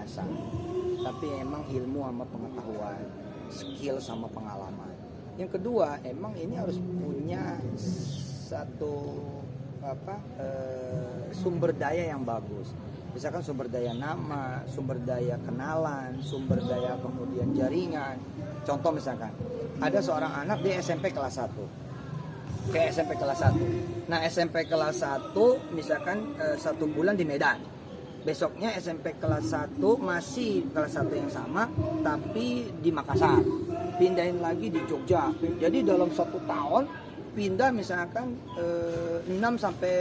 biasa, tapi emang ilmu sama pengetahuan, skill sama pengalaman. Yang kedua, emang ini harus punya satu sumber daya yang bagus. Misalkan sumber daya nama, sumber daya kenalan, sumber daya kemudian jaringan. Contoh misalkan, ada seorang anak di SMP kelas 1. Kayak SMP kelas 1. Nah, SMP kelas 1 misalkan 1 bulan di Medan. Besoknya SMP kelas 1 masih kelas 1 yang sama, tapi di Makassar. Pindahin lagi di Jogja. Jadi dalam 1 tahun pindah misalkan 6 sampai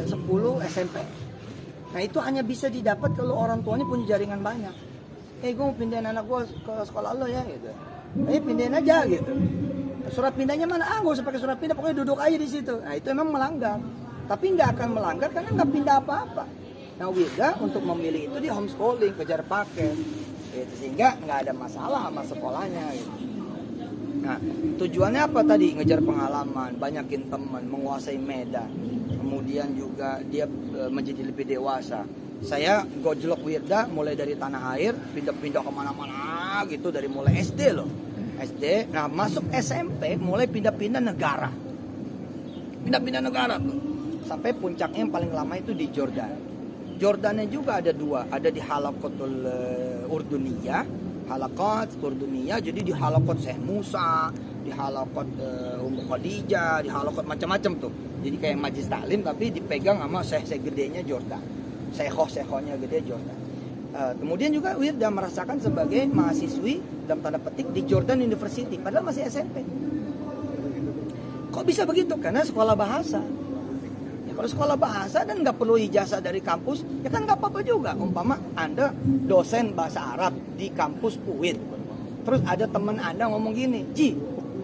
10 SMP. Nah, itu hanya bisa didapat kalau orang tuanya punya jaringan banyak. Gue mau pindahin anak gue ke sekolah lo ya gitu. Pindahin aja gitu. Surat pindahnya mana? Gak usah pakai surat pindah, pokoknya duduk aja di situ. Nah, itu emang melanggar. Tapi nggak akan melanggar karena nggak pindah apa-apa. Nah, Wirda untuk memilih itu dia homeschooling, kejar paket, gitu. Sehingga nggak ada masalah sama sekolahnya. Gitu. Nah, tujuannya apa tadi? Ngejar pengalaman, banyakin teman, menguasai medan. Kemudian juga dia menjadi lebih dewasa. Saya gojlok Wirda mulai dari tanah air, pindah-pindah kemana-mana gitu, dari mulai SD loh. SD, nah masuk SMP mulai pindah-pindah negara. Pindah-pindah negara tuh. Sampai puncaknya yang paling lama itu di Jordan. Jordannya juga ada 2, ada di Halaqatul Urduniyah, Halaqat Urduniyah, jadi di Halaqat Syekh Musa, di Halaqat Ummu Khadijah, di Halaqat macam-macam tuh. Jadi kayak majlis taklim tapi dipegang sama syekh gedenya Jordan. Syekhoh-syekhonnya gede Jordan. Kemudian juga Wirda merasakan sebagai mahasiswi dalam tanda petik di Jordan University, padahal masih SMP. Kok bisa begitu? Karena sekolah bahasa. Ya, kalau sekolah bahasa dan nggak perlu ijazah dari kampus, ya kan nggak apa-apa juga. Umpama Anda dosen bahasa Arab di kampus UIN, terus ada teman Anda ngomong gini, Ji,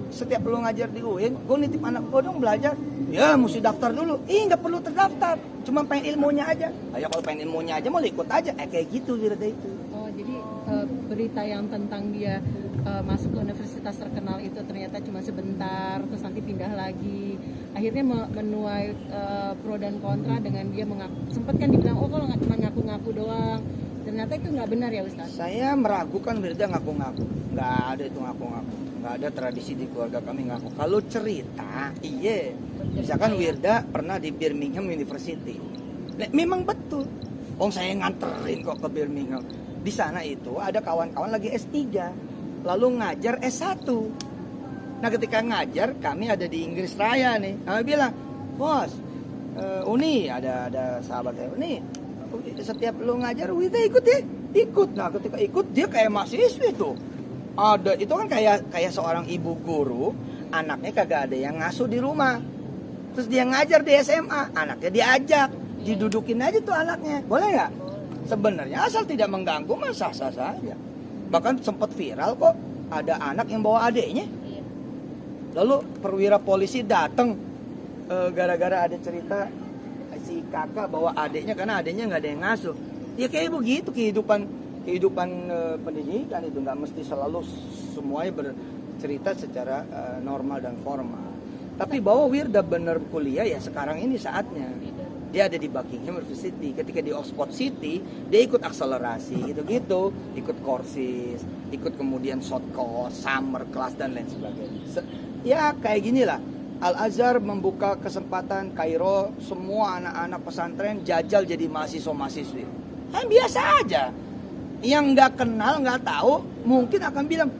setiap lu ngajar di UIN, gue nitip anak gue dong belajar. Ya mesti daftar dulu. Nggak perlu terdaftar, cuma pengen ilmunya aja. Ayo kalau pengen ilmunya aja mau ikut aja. Kayak gitu Wirda itu. Oh, jadi berita yang tentang dia masuk ke universitas terkenal itu ternyata cuma sebentar, terus nanti pindah lagi. Akhirnya menuai pro dan kontra dengan dia mengaku. Sempat kan dibilang, oh kalau nggak cuma ngaku-ngaku doang. Ternyata itu nggak benar ya Ustaz? Saya meragukan Wirda ngaku-ngaku. Nggak ada itu ngaku-ngaku. Nggak ada tradisi di keluarga kami ngaku. Kalau cerita, iya. Misalkan Wirda pernah di Birmingham University. Memang betul. Saya nganterin kok ke Birmingham. Di sana itu ada kawan-kawan lagi S3. Lalu ngajar S1. Nah, ketika ngajar, kami ada di Inggris Raya nih. Kami bilang, bos, Uni, ada sahabat saya, Uni, setiap lu ngajar, Wirda ikut ya. Ikut. Nah, ketika ikut, dia kayak mahasiswi tuh. Ada, itu kan kayak seorang ibu guru, anaknya kagak ada yang ngasuh di rumah. Terus dia ngajar di SMA, anaknya diajak, didudukin aja tuh anaknya. Boleh nggak? Sebenarnya asal tidak mengganggu mah sah-sah saja. Bahkan sempat viral kok, ada anak yang bawa adiknya. Lalu perwira polisi datang gara-gara ada cerita si kakak bawa adiknya karena adiknya nggak ada yang ngasuh. Ya kayak begitu kehidupan pendidikan itu, nggak mesti selalu semuanya bercerita secara normal dan formal. Tapi bahwa Wirda benar kuliah ya sekarang ini saatnya. Dia ada di Buckingham University. Ketika di Oxford City, dia ikut akselerasi gitu-gitu, ikut courses, ikut kemudian short course, summer class dan lain sebagainya. Ya kayak gini lah. Al-Azhar membuka kesempatan Kairo semua anak-anak pesantren jajal jadi mahasiswa-mahasiswi. Biasa aja. Yang nggak kenal, nggak tahu, mungkin akan bilang,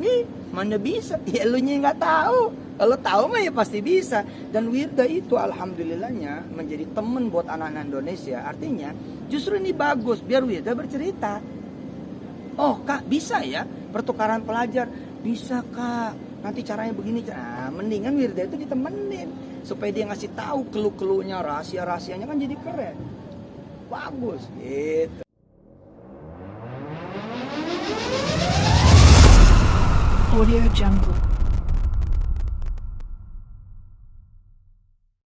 mana bisa? Ya lu nya nggak tahu. Kalau tahu mah ya pasti bisa. Dan Wirda itu alhamdulillahnya menjadi teman buat anak-anak Indonesia. Artinya justru ini bagus biar Wirda bercerita. Oh kak bisa ya pertukaran pelajar? Bisa kak. Nanti caranya begini. Mendingan Wirda itu ditemenin supaya dia ngasih tahu keluh-keluhnya, rahasia-rahasianya kan jadi keren. Bagus gitu. Audio Jungle.